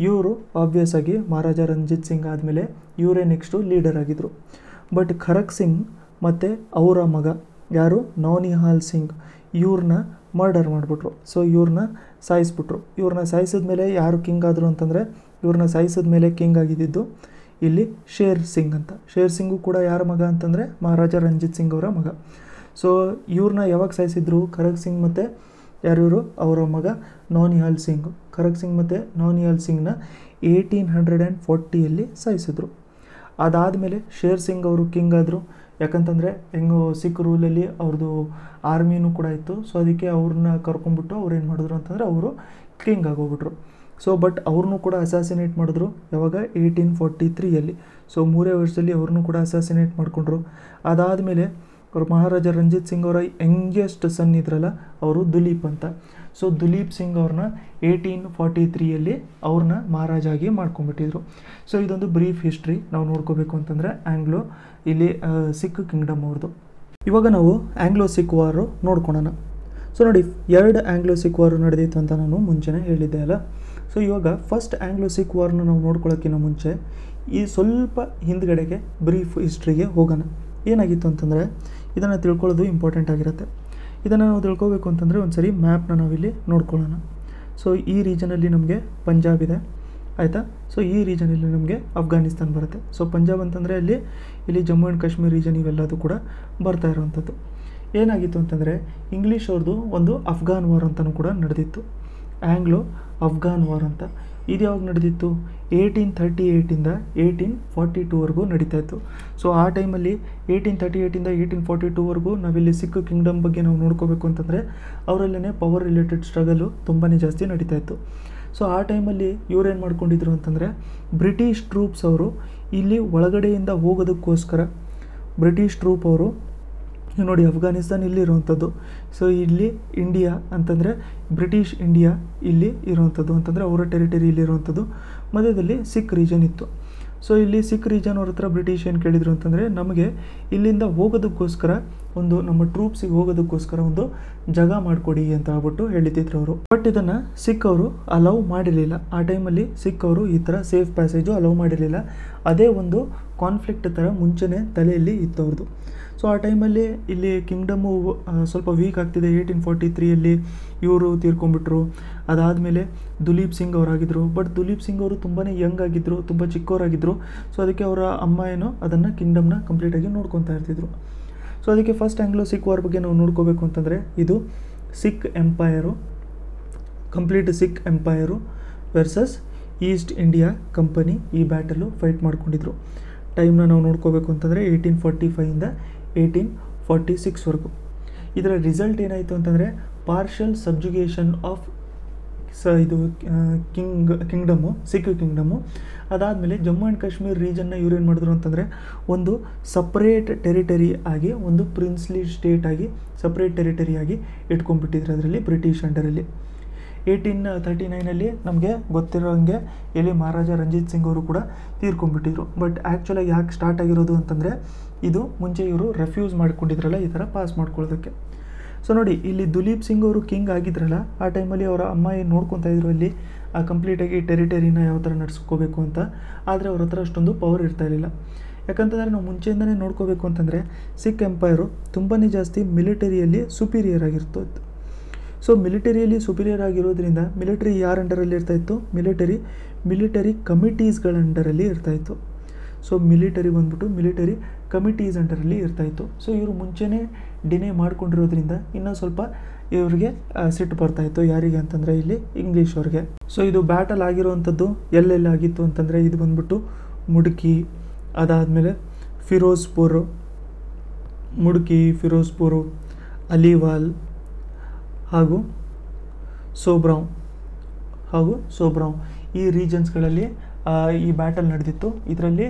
ಇವರು ಆಬ್ವಿಯಸ್ ಆಗಿ ಮಹಾರಾಜ ರಂಜಿತ್ ಸಿಂಗ್ ಆದಮೇಲೆ ಇವರೇ ನೆಕ್ಸ್ಟು ಲೀಡರ್ ಆಗಿದ್ದರು. ಬಟ್ ಖರಕ್ ಸಿಂಗ್ ಮತ್ತು ಅವರ ಮಗ ಯಾರು? ನೌನಿಹಾಲ್ ಸಿಂಗ್ ಇವ್ರನ್ನ ಮರ್ಡರ್ ಮಾಡಿಬಿಟ್ರು. ಸೊ ಇವ್ರನ್ನ ಸಾಯಿಸ್ಬಿಟ್ರು. ಇವ್ರನ್ನ ಸಾಯಿಸಿದ ಮೇಲೆ ಯಾರು ಕಿಂಗ್ ಆದರು ಅಂತಂದರೆ ಇವ್ರನ್ನ ಸಾಯಿಸಿದ ಮೇಲೆ ಕಿಂಗ್ ಆಗಿದ್ದು ಇಲ್ಲಿ ಶೇರ್ ಸಿಂಗ್ ಅಂತ. ಶೇರ್ ಸಿಂಗು ಕೂಡ ಯಾರ ಮಗ ಅಂತಂದರೆ ಮಹಾರಾಜ ರಂಜಿತ್ ಸಿಂಗ್ ಅವರ ಮಗ. ಸೊ ಇವ್ರನ್ನ ಯಾವಾಗ ಸಾಯಿಸಿದ್ರು? ಖರಕ್ ಸಿಂಗ್ ಮತ್ತು ಯಾರಿವರು? ಅವರ ಮಗ ನೌನಿಹಾಲ್ ಸಿಂಗ್. ಖರಕ್ ಸಿಂಗ್ ಮತ್ತು ನೌನಿಹಾಲ್ ಸಿಂಗ್ನ 1840 ಸಾಯಿಸಿದ್ರು. ಅದಾದಮೇಲೆ ಶೇರ್ ಸಿಂಗ್ ಅವರು ಕಿಂಗ್ ಆದರು. ಯಾಕಂತಂದರೆ ಹೆಂಗೋ ಸಿಖ್ ರೂಲಲ್ಲಿ ಅವ್ರದ್ದು ಆರ್ಮಿನೂ ಕೂಡ ಇತ್ತು. ಸೊ ಅದಕ್ಕೆ ಅವ್ರನ್ನ ಕರ್ಕೊಂಡ್ಬಿಟ್ಟು ಅವ್ರು ಏನು ಮಾಡಿದ್ರು ಅಂತಂದರೆ ಅವರು ಕಿಂಗ್ ಆಗೋಗ್ಬಿಟ್ರು. ಸೊ ಬಟ್ ಅವ್ರನ್ನೂ ಕೂಡ ಅಸಾಸಿನೇಟ್ ಮಾಡಿದ್ರು. ಯಾವಾಗ? 1843. ಸೊ 3 ವರ್ಷದಲ್ಲಿ ಅವ್ರನ್ನೂ ಕೂಡ ಅಸಾಸಿನೇಟ್ ಮಾಡಿಕೊಂಡ್ರು. ಅದಾದಮೇಲೆ ಅವರು ಮಹಾರಾಜ ರಂಜಿತ್ ಸಿಂಗ್ ಅವರ ಯಂಗೆಸ್ಟ್ ಸನ್ ಇದ್ರಲ್ಲ ಅವರು ದುಲೀಪ್ ಅಂತ. ಸೊ ದುಲೀಪ್ ಸಿಂಗ್ ಅವ್ರನ್ನ 1843 ಅವ್ರನ್ನ ಮಹಾರಾಜ ಆಗಿ ಮಾಡ್ಕೊಂಡ್ಬಿಟ್ಟಿದ್ರು. ಸೊ ಇದೊಂದು ಬ್ರೀಫ್ ಹಿಸ್ಟ್ರಿ ನಾವು ನೋಡ್ಕೋಬೇಕು ಅಂತಂದರೆ ಆಂಗ್ಲೋ ಇಲ್ಲಿ ಸಿಖ್ ಕಿಂಗ್ಡಮ್ ಅವ್ರದ್ದು. ಇವಾಗ ನಾವು ಆಂಗ್ಲೋ ಸಿಖ್ ವಾರು ನೋಡ್ಕೊಳ್ಳೋಣ. ಸೊ ನೋಡಿ 2 ಆಂಗ್ಲೋ ಸಿಖ್ ವಾರು ನಡೆದಿತ್ತು ಅಂತ ನಾನು ಮುಂಚೆನೇ ಹೇಳಿದ್ದೆ ಅಲ್ಲ. ಸೊ ಇವಾಗ ಫಸ್ಟ್ ಆಂಗ್ಲೋ ಸಿಖ್ ವಾರ್ನ ನಾವು ನೋಡ್ಕೊಳ್ಳೋಕ್ಕಿಂತ ಮುಂಚೆ ಈ ಸ್ವಲ್ಪ ಹಿಂದ್ಗಡೆಗೆ ಬ್ರೀಫ್ ಹಿಸ್ಟ್ರಿಗೆ ಹೋಗೋಣ. ಏನಾಗಿತ್ತು ಅಂತಂದರೆ ಇದನ್ನು ತಿಳ್ಕೊಳ್ಳೋದು ಇಂಪಾರ್ಟೆಂಟ್ ಆಗಿರುತ್ತೆ. ಇದನ್ನು ನಾವು ತಿಳ್ಕೊಬೇಕು ಅಂತಂದರೆ ಒಂದು ಸರಿ ಮ್ಯಾಪ್ನ ನಾವಿಲ್ಲಿ ನೋಡ್ಕೊಳ್ಳೋಣ. ಸೊ ಈ ರೀಜನಲ್ಲಿ ನಮಗೆ ಪಂಜಾಬ್ ಇದೆ, ಆಯಿತಾ. ಸೊ ಈ ರೀಜನಲ್ಲಿ ನಮಗೆ ಅಫ್ಘಾನಿಸ್ತಾನ್ ಬರುತ್ತೆ. ಸೊ ಪಂಜಾಬ್ ಅಂತಂದರೆ ಇಲ್ಲಿ ಜಮ್ಮು ಆ್ಯಂಡ್ ಕಾಶ್ಮೀರ್ ರೀಜನ್ ಇವೆಲ್ಲದು ಕೂಡ ಬರ್ತಾ ಇರೋವಂಥದ್ದು. ಏನಾಗಿತ್ತು ಅಂತಂದರೆ ಇಂಗ್ಲೀಷ್ ಅವ್ರದ್ದು ಒಂದು ಅಫ್ಘಾನ್ ವಾರ್ ಅಂತಲೂ ಕೂಡ ನಡೆದಿತ್ತು, ಆಂಗ್ಲೋ ಅಫ್ಘಾನ್ ವಾರ್ ಅಂತ. ಇದು ಯಾವಾಗ ನಡೆದಿತ್ತು? 1838ಇಂದ 1842ವರೆಗೂ ನಡೀತಾ ಇತ್ತು. ಸೊ ಆ ಟೈಮಲ್ಲಿ 1838ಇಂದ 1842ವರೆಗೂ ನಾವಿಲ್ಲಿ ಸಿಖ್ ಕಿಂಗ್ಡಮ್ ಬಗ್ಗೆ ನಾವು ನೋಡ್ಕೋಬೇಕು ಅಂತಂದರೆ ಅವರಲ್ಲೇ ಪವರ್ ರಿಲೇಟೆಡ್ ಸ್ಟ್ರಗಲು ತುಂಬಾ ಜಾಸ್ತಿ ನಡೀತಾ ಇತ್ತು. ಸೊ ಆ ಟೈಮಲ್ಲಿ ಇವರೇನು ಮಾಡ್ಕೊಂಡಿದ್ರು ಅಂತಂದರೆ ಬ್ರಿಟಿಷ್ ಟ್ರೂಪ್ಸ್ ಅವರು ಇಲ್ಲಿ ಒಳಗಡೆಯಿಂದ ಹೋಗೋದಕ್ಕೋಸ್ಕರ ಬ್ರಿಟಿಷ್ ಟ್ರೂಪ್ ಅವರು ನೋಡಿ ಅಫ್ಘಾನಿಸ್ತಾನ್ ಇಲ್ಲಿ ಇರುವಂಥದ್ದು. ಸೊ ಇಲ್ಲಿ ಇಂಡಿಯಾ ಅಂತಂದರೆ ಬ್ರಿಟಿಷ್ ಇಂಡಿಯಾ ಇಲ್ಲಿ ಇರುವಂಥದ್ದು ಅಂತಂದರೆ ಅವರ ಟೆರಿಟರಿ ಇಲ್ಲಿರುವಂಥದ್ದು. ಮಧ್ಯದಲ್ಲಿ ಸಿಖ್ ರೀಜನ್ ಇತ್ತು. ಸೊ ಇಲ್ಲಿ ಸಿಖ್ ರೀಜನ್ ಅವ್ರ ಹತ್ರ ಬ್ರಿಟಿಷ್ ಏನು ಕೇಳಿದರು ಅಂತಂದರೆ ನಮಗೆ ಇಲ್ಲಿಂದ ಹೋಗೋದಕ್ಕೋಸ್ಕರ ಒಂದು ನಮ್ಮ ಟ್ರೂಪ್ಸಿಗೆ ಹೋಗೋದಕ್ಕೋಸ್ಕರ ಒಂದು ಜಾಗ ಮಾಡಿಕೊಡಿ ಅಂತ ಹೇಳ್ಬಿಟ್ಟು ಹೇಳಿದ್ರು ಅವರು. ಬಟ್ ಇದನ್ನು ಸಿಖ್ ಅವರು ಅಲೌ ಮಾಡಿರಲಿಲ್ಲ. ಆ ಟೈಮಲ್ಲಿ ಸಿಖ್ ಅವರು ಈ ಥರ ಸೇಫ್ ಪ್ಯಾಸೇಜು ಅಲೌ ಮಾಡಿರಲಿಲ್ಲ. ಅದೇ ಒಂದು ಕಾನ್ಫ್ಲಿಕ್ಟ್ ಥರ ಮುಂಚೆನೇ ತಲೆಯಲ್ಲಿ ಇತ್ತು ಅವ್ರದ್ದು. ಸೊ ಆ ಟೈಮಲ್ಲಿ ಇಲ್ಲಿ ಕಿಂಗ್ಡಮ್ಮು ಸ್ವಲ್ಪ ವೀಕ್ ಆಗ್ತಿದೆ. 1843ಯಲ್ಲಿ ಇವರು ತೀರ್ಕೊಂಡ್ಬಿಟ್ರು. ಅದಾದಮೇಲೆ ದುಲೀಪ್ ಸಿಂಗ್ ಅವರಾಗಿದ್ದರು. ಬಟ್ ದುಲೀಪ್ ಸಿಂಗ್ ಅವರು ತುಂಬಾ ಯಂಗ್ ಆಗಿದ್ದರು, ತುಂಬ ಚಿಕ್ಕವರಾಗಿದ್ದರು. ಸೊ ಅದಕ್ಕೆ ಅವರ ಅಮ್ಮ ಏನೋ ಅದನ್ನು ಕಿಂಗ್ಡಮ್ನ ಕಂಪ್ಲೀಟಾಗಿ ನೋಡ್ಕೊತಾ ಇರ್ತಿದ್ರು. ಸೊ ಅದಕ್ಕೆ ಫಸ್ಟ್ ಆಂಗ್ಲೋ ಸಿಖ್ ವಾರ್ ಬಗ್ಗೆ ನಾವು ನೋಡ್ಕೋಬೇಕು ಅಂತಂದರೆ ಇದು Sikh empire, complete Sikh empire versus East India company ಈ ಬ್ಯಾಟಲು ಫೈಟ್ ಮಾಡ್ಕೊಂಡಿದ್ರು. ಟೈಮ್ನ ನಾವು ನೋಡ್ಕೋಬೇಕು ಅಂತಂದರೆ 1845ಇಂದ 1846ವರೆಗೂ. ಇದರ ರಿಸಲ್ಟ್ ಏನಾಯಿತು ಅಂತಂದರೆ ಪಾರ್ಷಲ್ ಸಬ್ಜುಗೇಷನ್ ಆಫ್ ಇದು ಕಿಂಗ್ಡಮ್ಮು, ಸಿಖ್ ಕಿಂಗ್ಡಮ್ಮು. ಅದಾದಮೇಲೆ ಜಮ್ಮು ಆ್ಯಂಡ್ ಕಾಶ್ಮೀರ್ ರೀಜನ್ನ ಇವ್ರೇನು ಮಾಡಿದ್ರು ಅಂತಂದರೆ ಒಂದು ಸಪ್ರೇಟ್ ಟೆರಿಟರಿ ಆಗಿ, ಒಂದು ಪ್ರಿನ್ಸ್ಲಿ ಸ್ಟೇಟ್ ಆಗಿ ಸಪ್ರೇಟ್ ಟೆರಿಟರಿ ಆಗಿ ಇಟ್ಕೊಂಡ್ಬಿಟ್ಟಿದ್ರು ಅದರಲ್ಲಿ ಬ್ರಿಟಿಷ್ ಅಂಡರಲ್ಲಿ. 1839ರಲ್ಲಿ ನಮಗೆ ಗೊತ್ತಿರೋ ಹಂಗೆ ಇಲ್ಲಿ ಮಹಾರಾಜ ರಂಜಿತ್ ಸಿಂಗ್ ಅವರು ಕೂಡ ತೀರ್ಕೊಂಡ್ಬಿಟ್ಟಿದ್ರು. ಬಟ್ ಆ್ಯಕ್ಚುಲಾಗಿ ಯಾಕೆ ಸ್ಟಾರ್ಟ್ ಆಗಿರೋದು ಅಂತಂದರೆ ಇದು ಮುಂಚೆ ಇವರು ರೆಫ್ಯೂಸ್ ಮಾಡ್ಕೊಂಡಿದ್ರಲ್ಲ ಈ ಥರ ಪಾಸ್ ಮಾಡ್ಕೊಳ್ಳೋದಕ್ಕೆ. ಸೊ ನೋಡಿ ಇಲ್ಲಿ ದುಲೀಪ್ ಸಿಂಗ್ ಅವರು ಕಿಂಗ್ ಆಗಿದ್ರಲ್ಲ ಆ ಟೈಮಲ್ಲಿ ಅವರ ಅಮ್ಮ ಏನು ನೋಡ್ಕೊತಾ ಇದ್ರು ಅಲ್ಲಿ ಆ ಕಂಪ್ಲೀಟಾಗಿ ಟೆರಿಟರಿನ ಯಾವ ಥರ ನಡೆಸ್ಕೋಬೇಕು ಅಂತ. ಆದರೆ ಅವ್ರ ಹತ್ರ ಅಷ್ಟೊಂದು ಪವರ್ ಇರ್ತಾ ಇರಲಿಲ್ಲ. ಯಾಕಂತಂದರೆ ನಾವು ಮುಂಚೆಯಿಂದನೇ ನೋಡ್ಕೋಬೇಕು ಅಂತಂದರೆ ಸಿಖ್ ಎಂಪೈರು ತುಂಬಾ ಜಾಸ್ತಿ ಮಿಲಿಟರಿಯಲ್ಲಿ ಸುಪೀರಿಯರ್ ಆಗಿರ್ತಿತ್ತು. ಸೊ ಮಿಲಿಟರಿಯಲ್ಲಿ ಸುಪೀರಿಯರ್ ಆಗಿರೋದ್ರಿಂದ ಮಿಲಿಟರಿ ಯಾರ ಅಂಡರಲ್ಲಿ ಇರ್ತಾಯಿತ್ತು? ಮಿಲಿಟರಿ ಕಮಿಟೀಸ್ಗಳ ಅಂಡರಲ್ಲಿ ಇರ್ತಾಯಿತ್ತು. ಸೊ ಮಿಲಿಟರಿ ಬಂದ್ಬಿಟ್ಟು ಮಿಲಿಟರಿ ಕಮಿಟೀಸ್ ಅಂಡರಲ್ಲಿ ಇರ್ತಾಯಿತ್ತು. ಸೊ ಇವರು ಮುಂಚೆನೇ ಡಿನೇ ಮಾಡ್ಕೊಂಡಿರೋದ್ರಿಂದ ಇನ್ನೂ ಸ್ವಲ್ಪ ಇವ್ರಿಗೆ ಸಿಟ್ಟು ಬರ್ತಾಯಿತ್ತು. ಯಾರಿಗೆ ಅಂತಂದರೆ ಇಲ್ಲಿ ಇಂಗ್ಲೀಷ್ ಅವ್ರಿಗೆ. ಸೊ ಇದು ಬ್ಯಾಟಲ್ ಆಗಿರುವಂಥದ್ದು ಎಲ್ಲೆಲ್ಲ ಆಗಿತ್ತು ಅಂತಂದರೆ ಇದು ಬಂದ್ಬಿಟ್ಟು ಮುಡ್ಕಿ, ಅದಾದಮೇಲೆ ಫಿರೋಜ್ಪುರು, ಅಲಿವಾಲ್ ಹಾಗೂ ಸೋಬ್ರಾವ್ ಈ ರೀಜನ್ಸ್ಗಳಲ್ಲಿ ಈ ಬ್ಯಾಟಲ್ ನಡೆದಿತ್ತು. ಇದರಲ್ಲಿ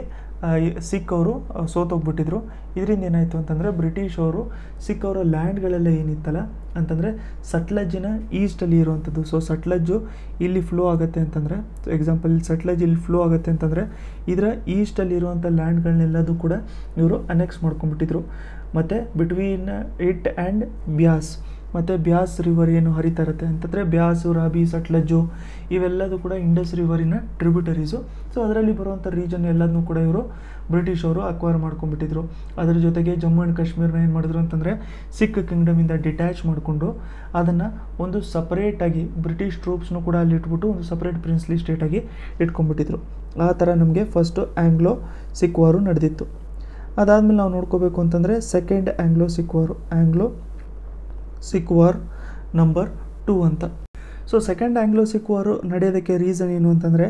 ಸಿಖ್ ಅವರು ಸೋತೋಗ್ಬಿಟ್ಟಿದ್ರು. ಇದರಿಂದ ಏನಾಯಿತು ಅಂತಂದರೆ ಬ್ರಿಟಿಷ್ ಅವರು ಸಿಖ್ ಅವರ ಲ್ಯಾಂಡ್ಗಳೆಲ್ಲ ಏನಿತ್ತಲ್ಲ ಅಂತಂದರೆ ಸಟ್ಲಜ್ಜಿನ ಈಸ್ಟಲ್ಲಿ ಇರುವಂಥದ್ದು. ಸೊ ಸಟ್ಲಜ್ಜು ಇಲ್ಲಿ ಫ್ಲೋ ಆಗುತ್ತೆ ಅಂತಂದರೆ ಎಕ್ಸಾಂಪಲ್ ಸಟ್ಲಜ್ ಇಲ್ಲಿ ಫ್ಲೋ ಆಗುತ್ತೆ ಅಂತಂದರೆ ಇದರ ಈಸ್ಟಲ್ಲಿ ಇರುವಂಥ ಲ್ಯಾಂಡ್ಗಳನ್ನೆಲ್ಲದೂ ಕೂಡ ಇವರು ಅನೆಕ್ಸ್ ಮಾಡ್ಕೊಂಡ್ಬಿಟ್ಟಿದ್ರು. ಮತ್ತು ಬಿಟ್ವೀನ್ ಇಟ್ ಆ್ಯಂಡ್ ಬ್ಯಾಸ್, ಮತ್ತು ಬ್ಯಾಸ್ ರಿವರ್ ಏನು ಹರಿತಾ ಇರುತ್ತೆ ಅಂತಂದರೆ ಬ್ಯಾಸು, ರಾಬಿ, ಸಟ್ಲಜ್ಜು ಇವೆಲ್ಲದೂ ಕೂಡ ಇಂಡಸ್ ರಿವರಿನ ಟ್ರಿಬ್ಯೂಟರೀಸು. ಸೊ ಅದರಲ್ಲಿ ಬರುವಂಥ ರೀಜನ್ ಎಲ್ಲದನ್ನೂ ಕೂಡ ಇವರು ಬ್ರಿಟಿಷ್ ಅವರು ಅಕ್ವೈರ್ ಮಾಡ್ಕೊಂಡ್ಬಿಟ್ಟಿದ್ರು. ಅದರ ಜೊತೆಗೆ ಜಮ್ಮು ಆ್ಯಂಡ್ ಕಾಶ್ಮೀರ್ನ ಏನು ಮಾಡಿದ್ರು ಅಂತಂದರೆ ಸಿಖ್ ಕಿಂಗ್ಡಮಿಂದ ಡಿಟ್ಯಾಚ್ ಮಾಡಿಕೊಂಡು ಅದನ್ನು ಒಂದು ಸಪ್ರೇಟಾಗಿ ಬ್ರಿಟಿಷ್ ಟ್ರೂಪ್ಸ್ನೂ ಕೂಡ ಅಲ್ಲಿ ಇಟ್ಬಿಟ್ಟು ಒಂದು ಸಪ್ರೇಟ್ ಪ್ರಿನ್ಸ್ಲಿ ಸ್ಟೇಟಾಗಿ ಇಟ್ಕೊಂಡ್ಬಿಟ್ಟಿದ್ರು. ಆ ಥರ ನಮಗೆ ಫಸ್ಟು ಆಂಗ್ಲೋ ಸಿಖ್ ವಾರು ನಡೆದಿತ್ತು. ಅದಾದಮೇಲೆ ನಾವು ನೋಡ್ಕೋಬೇಕು ಅಂತಂದರೆ second Anglo Sikh war number 2 ಅಂತ. So second Anglo Sikh war ನಡೆಯೋದಕ್ಕೆ ರೀಸನ್ ಏನು ಅಂತಂದರೆ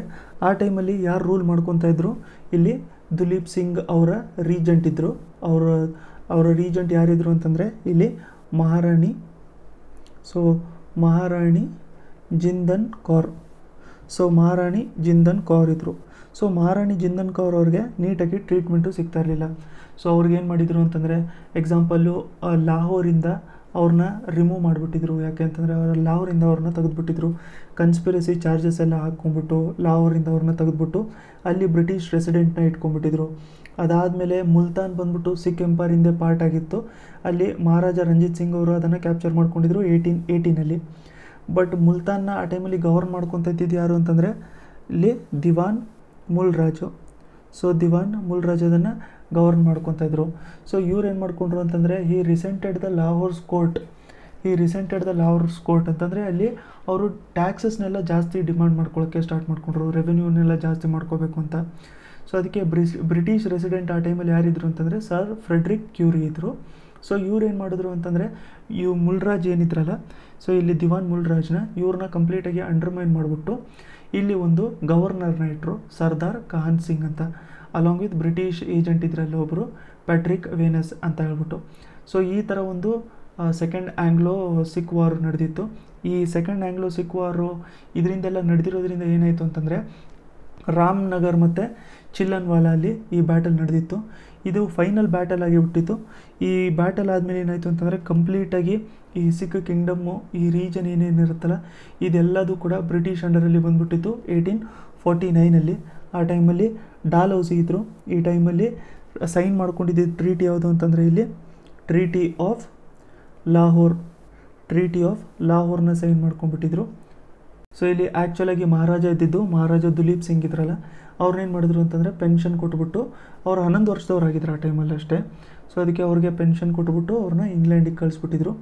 ಆ ಟೈಮಲ್ಲಿ ಯಾರು ರೂಲ್ ಮಾಡ್ಕೊತಾ ಇದ್ರು, ಇಲ್ಲಿ ದುಲೀಪ್ ಸಿಂಗ್ ಅವರ ರೀಜೆಂಟ್ ಇದ್ದರು. ಅವರ ರೀಜೆಂಟ್ ಯಾರಿದ್ರು ಅಂತಂದರೆ ಇಲ್ಲಿ ಮಹಾರಾಣಿ ಜಿಂದನ್ ಕೌರ್. ಸೊ ಮಹಾರಾಣಿ ಜಿಂದನ್ ಕೌರ್ ಇದ್ದರು. ಸೊ ಮಹಾರಾಣಿ ಜಿಂದನ್ ಕೌರ್ ಅವ್ರಿಗೆ ನೀಟಾಗಿ ಟ್ರೀಟ್ಮೆಂಟು ಸಿಗ್ತಾ ಇರಲಿಲ್ಲ. ಸೊ ಅವ್ರಿಗೇನು ಮಾಡಿದರು ಅಂತಂದರೆ ಎಕ್ಸಾಂಪಲ್ಲು ಲಾಹೋರಿಂದ ಅವ್ರನ್ನ ರಿಮೂವ್ ಮಾಡಿಬಿಟ್ಟಿದ್ರು. ಯಾಕೆ ಅಂತಂದರೆ ಲಾಹೋರಿಂದ ಅವ್ರನ್ನ ತೆಗೆದುಬಿಟ್ಟಿದ್ರು. ಕನ್ಸ್ಪಿರಸಿ ಚಾರ್ಜಸ್ ಎಲ್ಲ ಹಾಕ್ಕೊಂಡ್ಬಿಟ್ಟು ಲಾಹೋರಿಂದ ಅವ್ರನ್ನ ತೆಗೆದುಬಿಟ್ಟು ಅಲ್ಲಿ ಬ್ರಿಟಿಷ್ ರೆಸಿಡೆಂಟ್ನ ಇಟ್ಕೊಂಡ್ಬಿಟ್ಟಿದ್ರು. ಅದಾದಮೇಲೆ ಮುಲ್ತಾನ್ ಬಂದ್ಬಿಟ್ಟು ಸಿಖ್ ಎಂಪೈರ್ ಹಿಂದೆ ಪಾರ್ಟ್ ಆಗಿತ್ತು. ಅಲ್ಲಿ ಮಹಾರಾಜ ರಂಜಿತ್ ಸಿಂಗ್ ಅವರು ಅದನ್ನು ಕ್ಯಾಪ್ಚರ್ ಮಾಡ್ಕೊಂಡಿದ್ರು 1818ನಲ್ಲಿ. ಬಟ್ ಮುಲ್ತಾನ್ನ ಆ ಟೈಮಲ್ಲಿ ಗವರ್ನ್ ಮಾಡ್ಕೊತ ಇದ್ದಿದ್ದು ಯಾರು ಅಂತಂದರೆ ಇಲ್ಲಿ ದಿವಾನ್ ಮುಲ್ರಾಜು. ಸೊ ದಿವಾನ್ ಮುಲ್ರಾಜ್ ಅದನ್ನು ಗವರ್ನ್ ಮಾಡ್ಕೊತಾ ಇದ್ರು. ಸೊ ಇವ್ರು ಏನು ಮಾಡ್ಕೊಂಡ್ರು ಅಂತಂದರೆ ಹಿ ರಿಸೆಂಟೆಡ್ ದ ಲಾಹೋರ್ಸ್ ಕೋರ್ಟ್. ಈ ರಿಸೆಂಟೆಡ್ ದ ಲಾಹೋರ್ಸ್ ಕೋರ್ಟ್ ಅಂತಂದರೆ ಅಲ್ಲಿ ಅವರು ಟ್ಯಾಕ್ಸಸ್ನೆಲ್ಲ ಜಾಸ್ತಿ ಡಿಮಾಂಡ್ ಮಾಡ್ಕೊಳ್ಳೋಕ್ಕೆ ಸ್ಟಾರ್ಟ್ ಮಾಡ್ಕೊಂಡ್ರು, ರೆವೆನ್ಯೂನೆಲ್ಲ ಜಾಸ್ತಿ ಮಾಡ್ಕೋಬೇಕು ಅಂತ. ಸೊ ಅದಕ್ಕೆ ಬ್ರಿಟಿಷ್ ರೆಸಿಡೆಂಟ್ ಆ ಟೈಮಲ್ಲಿ ಯಾರಿದ್ರು ಅಂತಂದರೆ ಸರ್ ಫ್ರೆಡ್ರಿಕ್ ಕ್ಯೂರಿ ಇದ್ದರು. ಸೊ ಇವ್ರು ಏನು ಮಾಡಿದ್ರು ಅಂತಂದರೆ ಮುಲ್ರಾಜ್ ಏನಿದ್ರಲ್ಲ, ಸೊ ಇಲ್ಲಿ ದಿವಾನ್ ಮುಲ್ರಾಜ್ನ ಇವ್ರನ್ನ ಕಂಪ್ಲೀಟಾಗಿ ಅಂಡರ್ಮೈನ್ ಮಾಡಿಬಿಟ್ಟು ಇಲ್ಲಿ ಒಂದು ಗವರ್ನರ್ನ ಇಟ್ಟರು, ಸರ್ದಾರ್ ಕಹನ್ ಸಿಂಗ್ ಅಂತ, ಅಲಾಂಗ್ ವಿತ್ ಬ್ರಿಟಿಷ್ ಏಜೆಂಟ್ ಇದರಲ್ಲಿ ಒಬ್ಬರು ಪ್ಯಾಟ್ರಿಕ್ ವೇನಸ್ ಅಂತ ಹೇಳ್ಬಿಟ್ಟು. ಸೊ ಈ ಥರ ಒಂದು ಸೆಕೆಂಡ್ ಆಂಗ್ಲೋ ಸಿಖ್ ವಾರ್ ನಡೆದಿತ್ತು. ಈ ಸೆಕೆಂಡ್ ಆಂಗ್ಲೋ ಸಿಖ್ ವಾರು ಇದರಿಂದೆಲ್ಲ ನಡೆದಿರೋದ್ರಿಂದ ಏನಾಯಿತು ಅಂತಂದರೆ ರಾಮ್ನಗರ್ ಮತ್ತು ಚಿಲ್ಲನ್ವಾಲ ಅಲ್ಲಿ ಈ ಬ್ಯಾಟಲ್ ನಡೆದಿತ್ತು. ಇದು ಫೈನಲ್ ಬ್ಯಾಟಲ್ ಆಗಿ ಹುಟ್ಟಿತ್ತು. ಈ ಬ್ಯಾಟಲ್ ಆದಮೇಲೆ ಏನಾಯಿತು ಅಂತಂದರೆ ಕಂಪ್ಲೀಟಾಗಿ ಈ ಸಿಖ್ ಕಿಂಗ್ಡಮ್ಮು, ಈ ರೀಜನ್ ಏನೇನಿರುತ್ತಲ್ಲ ಇದೆಲ್ಲದೂ ಕೂಡ ಬ್ರಿಟಿಷ್ ಅಂಡರಲ್ಲಿ ಬಂದುಬಿಟ್ಟಿತ್ತು 1849. ಆ ಟೈಮಲ್ಲಿ ಡಾಲ್ಹೌಸಿ ಇದ್ದರು. ಈ ಟೈಮಲ್ಲಿ ಸೈನ್ ಮಾಡ್ಕೊಂಡಿದ್ದ ಟ್ರೀಟಿ ಯಾವುದು ಅಂತಂದರೆ ಇಲ್ಲಿ ಟ್ರೀಟಿ ಆಫ್ ಲಾಹೋರ್ನ ಸೈನ್ ಮಾಡ್ಕೊಂಡ್ಬಿಟ್ಟಿದ್ರು. ಸೊ ಇಲ್ಲಿ ಆ್ಯಕ್ಚುಲಾಗಿ ಮಹಾರಾಜ ಇದ್ದಿದ್ದು ಮಹಾರಾಜ ದುಲೀಪ್ ಸಿಂಗ್ ಇದ್ರಲ್ಲ, ಅವ್ರನ್ನೇನು ಮಾಡಿದ್ರು ಅಂತಂದರೆ ಪೆನ್ಷನ್ ಕೊಟ್ಬಿಟ್ಟು, ಅವ್ರು 11 ವರ್ಷದವ್ರಾಗಿದ್ರು ಆ ಟೈಮಲ್ಲಿ ಅಷ್ಟೇ. ಸೊ ಅದಕ್ಕೆ ಅವ್ರಿಗೆ ಪೆನ್ಷನ್ ಕೊಟ್ಬಿಟ್ಟು ಅವ್ರನ್ನ ಇಂಗ್ಲೆಂಡಿಗೆ ಕಳಿಸ್ಬಿಟ್ಟಿದ್ರು.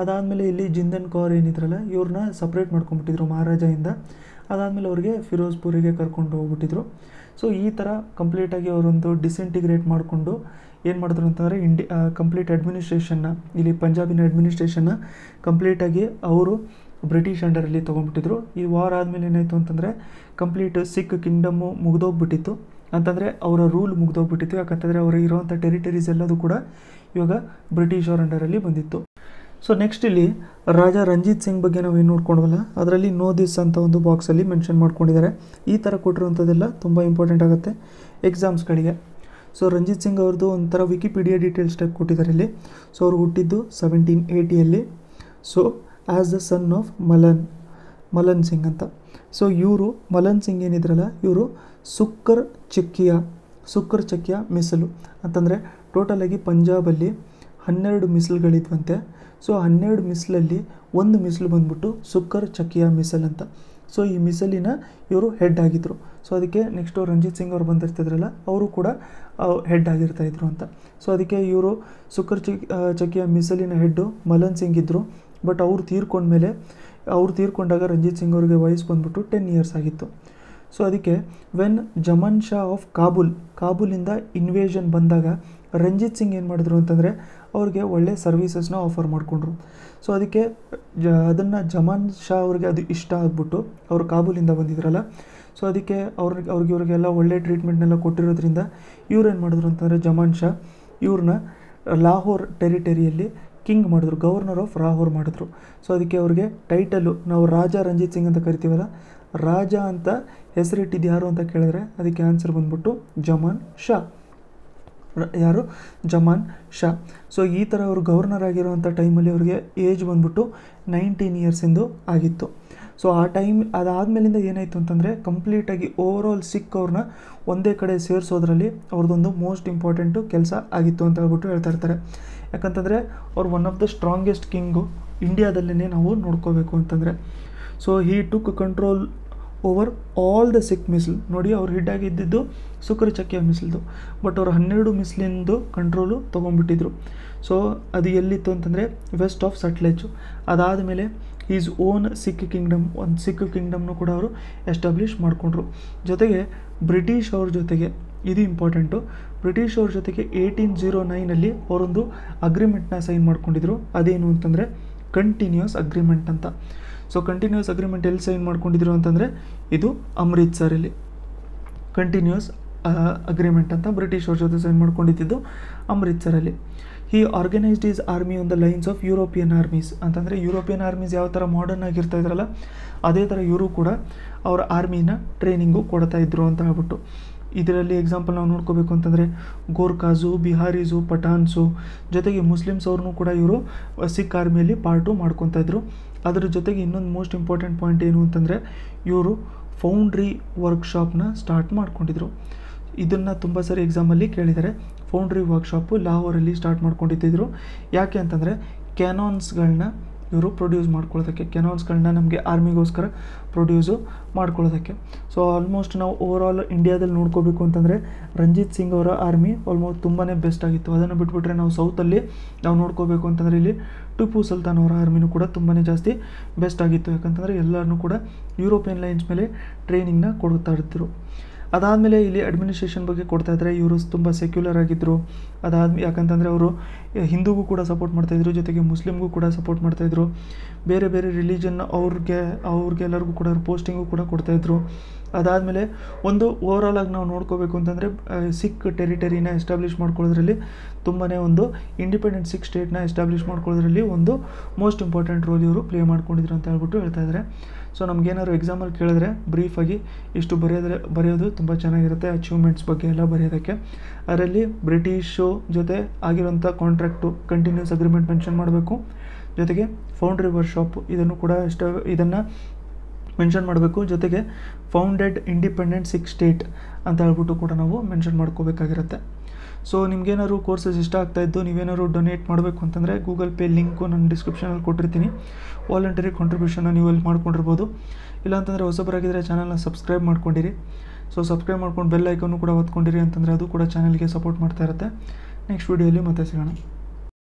ಅದಾದಮೇಲೆ ಇಲ್ಲಿ ಜಿಂದನ್ ಕೌರ್ ಏನಿದ್ರಲ್ಲ ಇವ್ರನ್ನ ಸಪ್ರೇಟ್ ಮಾಡ್ಕೊಂಡ್ಬಿಟ್ಟಿದ್ರು ಮಹಾರಾಜದಿಂದ. ಅದಾದಮೇಲೆ ಅವ್ರಿಗೆ ಫಿರೋಜ್ಪುರಿಗೆ ಕರ್ಕೊಂಡು ಹೋಗ್ಬಿಟ್ಟಿದ್ರು. ಸೊ ಈ ಥರ ಕಂಪ್ಲೀಟಾಗಿ ಅವರೊಂದು ಡಿಸ್ಇಂಟಿಗ್ರೇಟ್ ಮಾಡಿಕೊಂಡು ಏನು ಮಾಡಿದ್ರು ಅಂತಂದರೆ ಕಂಪ್ಲೀಟ್ ಅಡ್ಮಿನಿಸ್ಟ್ರೇಷನ್ನ, ಇಲ್ಲಿ ಪಂಜಾಬಿನ ಅಡ್ಮಿನಿಸ್ಟ್ರೇಷನ್ನ ಕಂಪ್ಲೀಟಾಗಿ ಅವರು ಬ್ರಿಟಿಷ್ ಅಂಡರಲ್ಲಿ ತೊಗೊಂಡ್ಬಿಟ್ಟಿದ್ರು. ಈ ವಾರ್ ಆದಮೇಲೆ ಏನಾಯಿತು ಅಂತಂದರೆ ಕಂಪ್ಲೀಟ್ ಸಿಖ್ ಕಿಂಗ್ಡಮ್ಮು ಮುಗಿದೋಗ್ಬಿಟ್ಟಿತ್ತು, ಅಂತಂದರೆ ಅವರ ರೂಲ್ ಮುಗಿದೋಗ್ಬಿಟ್ಟಿತ್ತು. ಯಾಕಂತಂದರೆ ಅವರು ಇರೋವಂಥ ಟೆರಿಟರೀಸ್ ಎಲ್ಲದೂ ಕೂಡ ಇವಾಗ ಬ್ರಿಟಿಷ್ ಅವ್ರ ಅಂಡರಲ್ಲಿ ಬಂದಿತ್ತು. ಸೊ ನೆಕ್ಸ್ಟ್ ಇಲ್ಲಿ ರಾಜಾ ರಂಜಿತ್ ಸಿಂಗ್ ಬಗ್ಗೆ ನಾವು ಏನು ನೋಡ್ಕೊಂಡ್ವಲ್ಲ, ಅದರಲ್ಲಿ ನೋ ದಿಸ್ ಅಂತ ಒಂದು ಬಾಕ್ಸಲ್ಲಿ ಮೆನ್ಷನ್ ಮಾಡ್ಕೊಂಡಿದ್ದಾರೆ. ಈ ಥರ ಕೊಟ್ಟಿರುವಂಥದ್ದೆಲ್ಲ ತುಂಬ ಇಂಪಾರ್ಟೆಂಟ್ ಆಗುತ್ತೆ ಎಕ್ಸಾಮ್ಸ್ಗಳಿಗೆ. ಸೊ ರಂಜಿತ್ ಸಿಂಗ್ ಅವ್ರದ್ದು ಒಂಥರ ವಿಕಿಪೀಡಿಯಾ ಡೀಟೇಲ್ಸ್ ಟೈಪ್ ಕೊಟ್ಟಿದ್ದಾರೆ ಇಲ್ಲಿ. ಸೊ ಅವ್ರು ಹುಟ್ಟಿದ್ದು 1780. So as the son of melon Singh ಅಂತ. ಸೊ ಇವರು ಮಲನ್ ಸಿಂಗ್ ಏನಿದ್ರಲ್ಲ ಇವರು ಸುಕ್ಕರ್ ಚಕ್ಕಿಯ ಮಿಸಲು ಅಂತಂದರೆ ಟೋಟಲಾಗಿ ಪಂಜಾಬಲ್ಲಿ 12 ಮಿಸಲ್ಗಳಿದ್ವಂತೆ. ಸೊ 12 ಮಿಸಲಲ್ಲಿ ಒಂದು ಮಿಸಲು ಬಂದ್ಬಿಟ್ಟು ಸುಕ್ಕರ್ ಚಕ್ಕಿಯ ಮಿಸಲ್ ಅಂತ. ಸೊ ಈ ಮಿಸಲಿನ ಇವರು ಹೆಡ್ ಆಗಿದ್ದರು. ಸೊ ಅದಕ್ಕೆ ನೆಕ್ಸ್ಟು ರಂಜಿತ್ ಸಿಂಗ್ ಅವ್ರು ಬಂದಿರ್ತಿದ್ರಲ್ಲ ಅವರು ಕೂಡ ಹೆಡ್ ಆಗಿರ್ತಾಯಿದ್ರು ಅಂತ. ಸೊ ಅದಕ್ಕೆ ಇವರು ಸುಕ್ಕರ್ ಚಕ್ಕಿಯ ಮಿಸಲಿನ ಹೆಡ್ಡು ಮಲನ್ ಸಿಂಗ್ ಇದ್ದರು. ಬಟ್ ಅವ್ರು ತೀರ್ಕೊಂಡಾಗ ರಂಜಿತ್ ಸಿಂಗ್ ಅವ್ರಿಗೆ ವಯಸ್ಸು ಬಂದ್ಬಿಟ್ಟು 10 ಇಯರ್ಸ್ ಆಗಿತ್ತು. ಸೊ ಅದಕ್ಕೆ ವೆನ್ ಜಮನ್ ಶಾ ಆಫ್ ಕಾಬೂಲಿಂದ ಇನ್ವೇಷನ್ ಬಂದಾಗ ರಂಜಿತ್ ಸಿಂಗ್ ಏನು ಮಾಡಿದ್ರು ಅಂತಂದರೆ ಅವ್ರಿಗೆ ಒಳ್ಳೆ ಸರ್ವೀಸಸ್ನ ಆಫರ್ ಮಾಡಿಕೊಂಡ್ರು. ಸೊ ಅದಕ್ಕೆ ಅದನ್ನು ಜಮಾನ್ ಶಾ ಅವ್ರಿಗೆ ಅದು ಇಷ್ಟ ಆಗಿಬಿಟ್ಟು ಅವರು ಕಾಬೂಲಿಂದ ಬಂದಿದ್ರಲ್ಲ, ಸೊ ಅದಕ್ಕೆ ಇವ್ರಿಗೆಲ್ಲ ಒಳ್ಳೆ ಟ್ರೀಟ್ಮೆಂಟ್ನೆಲ್ಲ ಕೊಟ್ಟಿರೋದ್ರಿಂದ ಇವ್ರೇನು ಮಾಡಿದ್ರು ಅಂತಂದರೆ ಜಮಾನ್ ಶಾ ಇವ್ರನ್ನ ಲಾಹೋರ್ ಟೆರಿಟರಿಯಲ್ಲಿ ಕಿಂಗ್ ಮಾಡಿದ್ರು, ಗವರ್ನರ್ ಆಫ್ ಲಾಹೋರ್ ಮಾಡಿದ್ರು. ಸೊ ಅದಕ್ಕೆ ಅವ್ರಿಗೆ ಟೈಟಲು ನಾವು ರಾಜ ರಂಜಿತ್ ಸಿಂಗ್ ಅಂತ ಕರಿತೀವಲ್ಲ, ರಾಜ ಅಂತ ಹೆಸರಿಟ್ಟಿದ್ದು ಯಾರು ಅಂತ ಕೇಳಿದ್ರೆ ಅದಕ್ಕೆ ಆನ್ಸರ್ ಬಂದ್ಬಿಟ್ಟು ಜಮಾನ್ ಶಾ. ಸೊ ಈ ಥರ ಅವರು ಗವರ್ನರ್ ಆಗಿರೋವಂಥ ಟೈಮಲ್ಲಿ ಅವ್ರಿಗೆ ಏಜ್ ಬಂದ್ಬಿಟ್ಟು 19 ಇಯರ್ಸಿಂದು ಆಗಿತ್ತು. ಸೊ ಆ ಟೈಮ್ ಅದಾದಮೇಲಿಂದ ಏನಾಯಿತು ಅಂತಂದರೆ ಕಂಪ್ಲೀಟಾಗಿ ಓವರಾಲ್ ಸಿಖ್ ಅವ್ರನ್ನ ಒಂದೇ ಕಡೆ ಸೇರಿಸೋದ್ರಲ್ಲಿ ಅವ್ರದ್ದೊಂದು ಮೋಸ್ಟ್ ಇಂಪಾರ್ಟೆಂಟು ಕೆಲಸ ಆಗಿತ್ತು ಅಂತ ಹೇಳ್ಬಿಟ್ಟು ಹೇಳ್ತಾ ಇರ್ತಾರೆ. ಯಾಕಂತಂದರೆ ಅವ್ರು one of the strongest king ಇಂಡಿಯಾದಲ್ಲೇ ನಾವು ನೋಡ್ಕೋಬೇಕು ಅಂತಂದರೆ. So he took control over all the Sikh misl. ನೋಡಿ ಅವ್ರು ಹಿಡ್ಡಾಗಿದ್ದಿದ್ದು ಸುಕ್ಕರ್ ಚಕ್ಕಿಯ ಮಿಸ್ಲ್ದು, ಬಟ್ ಅವ್ರು 12 ಮಿಸ್ಲಿಂದು ಕಂಟ್ರೋಲು ತೊಗೊಂಡ್ಬಿಟ್ಟಿದ್ರು. ಸೊ ಅದು ಎಲ್ಲಿತ್ತು ಅಂತಂದರೆ ವೆಸ್ಟ್ ಆಫ್ ಸಟ್ಲೆಜು. ಅದಾದಮೇಲೆ ಈಸ್ ಓನ್ ಸಿಖ್ ಕಿಂಗ್ಡಮ್ನು ಕೂಡ ಅವರು ಎಸ್ಟಾಬ್ಲಿಷ್ ಮಾಡಿಕೊಂಡ್ರು. ಜೊತೆಗೆ ಬ್ರಿಟಿಷ್ ಅವ್ರ ಜೊತೆಗೆ, ಇದು ಇಂಪಾರ್ಟೆಂಟು, ಬ್ರಿಟಿಷ್ ಅವ್ರ ಜೊತೆಗೆ 1809 ಅವರೊಂದು ಅಗ್ರಿಮೆಂಟ್ನ ಸೈನ್ ಮಾಡ್ಕೊಂಡಿದ್ರು. ಅದೇನು ಅಂತಂದರೆ ಕಂಟಿನ್ಯೂಸ್ ಅಗ್ರಿಮೆಂಟ್ ಅಂತ. ಸೊ ಕಂಟಿನ್ಯೂಸ್ ಅಗ್ರಿಮೆಂಟ್ ಎಲ್ಲಿ ಸೈನ್ ಮಾಡ್ಕೊಂಡಿದ್ರು ಅಂತಂದರೆ ಇದು ಅಮೃತ್ಸರಲ್ಲಿ ಕಂಟಿನ್ಯೂಸ್ ಅಗ್ರಿಮೆಂಟ್ ಅಂತ ಬ್ರಿಟಿಷ್ ಅವ್ರ ಜೊತೆ ಸೈನ್ ಮಾಡ್ಕೊಂಡಿದ್ದು ಅಮೃತ್ಸರಲ್ಲಿ. He organised his army on the lines of European armies ಅಂತಂದರೆ ಯುರೋಪಿಯನ್ ಆರ್ಮೀಸ್ ಯಾವ ಥರ ಮಾಡರ್ನ್ ಆಗಿರ್ತಾ ಇದ್ರಲ್ಲ ಅದೇ ಥರ ಇವರು ಕೂಡ ಅವರ ಆರ್ಮಿನ ಟ್ರೈನಿಂಗು ಕೊಡ್ತಾ ಇದ್ರು ಅಂತ ಹೇಳ್ಬಿಟ್ಟು. ಇದರಲ್ಲಿ ಎಕ್ಸಾಂಪಲ್ ನಾವು ನೋಡ್ಕೋಬೇಕು ಅಂತಂದರೆ ಗೋರ್ಖಾಸು, ಬಿಹಾರೀಸು, ಪಠಾನ್ಸು, ಜೊತೆಗೆ ಮುಸ್ಲಿಮ್ಸ್ ಅವ್ರನ್ನೂ ಕೂಡ ಇವರು ಸಿಖ್ ಆರ್ಮಿಯಲ್ಲಿ ಪಾರ್ಟು ಮಾಡ್ಕೊತಾ ಇದ್ರು. ಅದರ ಜೊತೆಗೆ ಇನ್ನೊಂದು ಮೋಸ್ಟ್ ಇಂಪಾರ್ಟೆಂಟ್ ಪಾಯಿಂಟ್ ಏನು ಅಂತಂದರೆ ಇವರು ಫೌಂಡ್ರಿ ವರ್ಕ್ಶಾಪ್ನ ಸ್ಟಾರ್ಟ್ ಮಾಡ್ಕೊಂಡಿದ್ರು. ಇದನ್ನು ತುಂಬ ಸರಿ ಎಕ್ಸಾಮಲ್ಲಿ ಕೇಳಿದ್ದಾರೆ. ಫೌಂಡ್ರಿ ವರ್ಕ್ಶಾಪು ಲಾಹೋರಲ್ಲಿ ಸ್ಟಾರ್ಟ್ ಮಾಡ್ಕೊಂಡಿದ್ದರು. ಯಾಕೆ ಅಂತಂದರೆ ಕ್ಯಾನಾನ್ಸ್ಗಳನ್ನ ಇವರು ಪ್ರೊಡ್ಯೂಸ್ ಮಾಡ್ಕೊಳ್ಳೋದಕ್ಕೆ, ಕೆನಾನ್ಸ್ಗಳನ್ನ ನಮಗೆ ಆರ್ಮಿಗೋಸ್ಕರ ಪ್ರೊಡ್ಯೂಸು ಮಾಡ್ಕೊಳ್ಳೋದಕ್ಕೆ. ಸೊ ಆಲ್ಮೋಸ್ಟ್ ನಾವು ಓವರಾಲ್ ಇಂಡಿಯಾದಲ್ಲಿ ನೋಡ್ಕೋಬೇಕು ಅಂತಂದರೆ ರಂಜಿತ್ ಸಿಂಗ್ ಅವರ ಆರ್ಮಿ ಆಲ್ಮೋಸ್ಟ್ ತುಂಬಾ ಬೆಸ್ಟ್ ಆಗಿತ್ತು. ಅದನ್ನು ಬಿಟ್ಬಿಟ್ರೆ ನಾವು ಸೌತಲ್ಲಿ ನಾವು ನೋಡ್ಕೋಬೇಕು ಅಂತಂದರೆ ಇಲ್ಲಿ ಟಿಪ್ಪು ಸುಲ್ತಾನ್ ಅವರ ಆರ್ಮಿನೂ ಕೂಡ ತುಂಬಾ ಜಾಸ್ತಿ ಬೆಸ್ಟ್ ಆಗಿತ್ತು. ಯಾಕಂತಂದರೆ ಎಲ್ಲರನ್ನೂ ಕೂಡ ಯುರೋಪಿಯನ್ ಲೈನ್ಸ್ ಮೇಲೆ ಟ್ರೈನಿಂಗ್ನ ಕೊಡ್ತಾ ಇರ್ತಿರು. ಅದಾದಮೇಲೆ ಇಲ್ಲಿ ಅಡ್ಮಿನಿಸ್ಟ್ರೇಷನ್ ಬಗ್ಗೆ ಕೊಡ್ತಾ ಇದ್ದಾರೆ. ಇವರು ತುಂಬ ಸೆಕ್ಯುಲರ್ ಆಗಿದ್ದರು. ಯಾಕಂತಂದರೆ ಅವರು ಹಿಂದೂಗೂ ಕೂಡ ಸಪೋರ್ಟ್ ಮಾಡ್ತಾಯಿದ್ರು, ಜೊತೆಗೆ ಮುಸ್ಲಿಮ್ಗೂ ಕೂಡ ಸಪೋರ್ಟ್ ಮಾಡ್ತಾಯಿದ್ರು. ಬೇರೆ ಬೇರೆ ರಿಲಿಜನ್ ಅವ್ರಿಗೆಲ್ಲರಿಗೂ ಕೂಡ ಪೋಸ್ಟಿಂಗು ಕೂಡ ಕೊಡ್ತಾಯಿದ್ರು. ಅದಾದಮೇಲೆ ಒಂದು ಓವರಾಲ್ ಆಗಿ ನಾವು ನೋಡ್ಕೋಬೇಕು ಅಂತಂದರೆ ಸಿಖ್ ಟೆರಿಟರಿನ ಎಸ್ಟಾಬ್ಲಿಷ್ ಮಾಡ್ಕೊಳ್ಳೋದ್ರಲ್ಲಿ ತುಂಬಾ ಒಂದು ಇಂಡಿಪೆಂಡೆಂಟ್ ಸಿಖ್ ಸ್ಟೇಟ್ನ ಎಸ್ಟಾಬ್ಲಿಷ್ ಮಾಡ್ಕೊಳ್ಳೋದ್ರಲ್ಲಿ ಒಂದು ಮೋಸ್ಟ್ ಇಂಪಾರ್ಟೆಂಟ್ ರೋಲ್ ಇವರು ಪ್ಲೇ ಮಾಡ್ಕೊಂಡಿದ್ರು ಅಂತ ಹೇಳ್ಬಿಟ್ಟು ಹೇಳ್ತಾ ಇದ್ದಾರೆ. ಸೊ ನಮಗೇನಾದ್ರು ಎಕ್ಸಾಮಲ್ಲಿ ಕೇಳಿದ್ರೆ ಬ್ರೀಫಾಗಿ ಇಷ್ಟು ಬರೆಯೋದು ತುಂಬ ಚೆನ್ನಾಗಿರುತ್ತೆ, ಅಚೀವ್ಮೆಂಟ್ಸ್ ಬಗ್ಗೆ ಎಲ್ಲ ಬರೆಯೋದಕ್ಕೆ. ಅದರಲ್ಲಿ ಬ್ರಿಟಿಷು ಜೊತೆ ಆಗಿರೋಂಥ ಕಾಂಟ್ರಾಕ್ಟು ಕಂಟಿನ್ಯೂಸ್ ಅಗ್ರಿಮೆಂಟ್ ಮೆನ್ಷನ್ ಮಾಡಬೇಕು, ಜೊತೆಗೆ ಫೌಂಡ್ರಿ ವರ್ಕ್ಶಾಪ್ ಇದನ್ನು ಮೆನ್ಷನ್ ಮಾಡಬೇಕು, ಜೊತೆಗೆ ಫೌಂಡೆಡ್ ಇಂಡಿಪೆಂಡೆಂಟ್ ಸಿಖ್ ಸ್ಟೇಟ್ ಅಂತ ಹೇಳ್ಬಿಟ್ಟು ಕೂಡ ನಾವು ಮೆನ್ಷನ್ ಮಾಡ್ಕೋಬೇಕಾಗಿರುತ್ತೆ. ಸೊ ನಿಮ್ಗೇನಾದ್ರು ಕೋರ್ಸಸ್ ಇಷ್ಟ ಆಗ್ತಾಯಿದ್ದು ನೀವೇನಾದ್ರು ಡೊನೇಟ್ ಮಾಡಬೇಕು ಅಂತಂದರೆ ಗೂಗಲ್ ಪೇ ಲಿಂಕು ನಾನು ಡಿಸ್ಕ್ರಿಪ್ಷನಲ್ಲಿ ಕೊಟ್ಟಿರ್ತೀನಿ. ವಾಲಂಟರಿ ಕಾಂಟ್ರಿಬ್ಯೂಷನ್ನ ನೀವು ಅಲ್ಲಿ ಮಾಡ್ಕೊಂಡಿರ್ಬೋದು. ಇಲ್ಲಾಂತಂದರೆ ಹೊಸಬರಾಗಿದ್ದರೆ ಚಾನಲ್ನ ಸಬ್ಸ್ಕ್ರೈಬ್ ಮಾಡ್ಕೊಂಡಿರಿ. ಸೊ ಸಬ್ಸ್ಕ್ರೈಬ್ ಮಾಡ್ಕೊಂಡು ಬೆಲ್ ಐಕನ್ನು ಕೂಡ ಒತ್ಕೊಂಡಿರಿ ಅಂತಂದರೆ ಅದು ಕೂಡ ಚಾನಲ್ಗೆ ಸಪೋರ್ಟ್ ಮಾಡ್ತಾ ಇರುತ್ತೆ. ನೆಕ್ಸ್ಟ್ ವೀಡಿಯೋಲಿ ಮತ್ತೆ ಸಿಗೋಣ.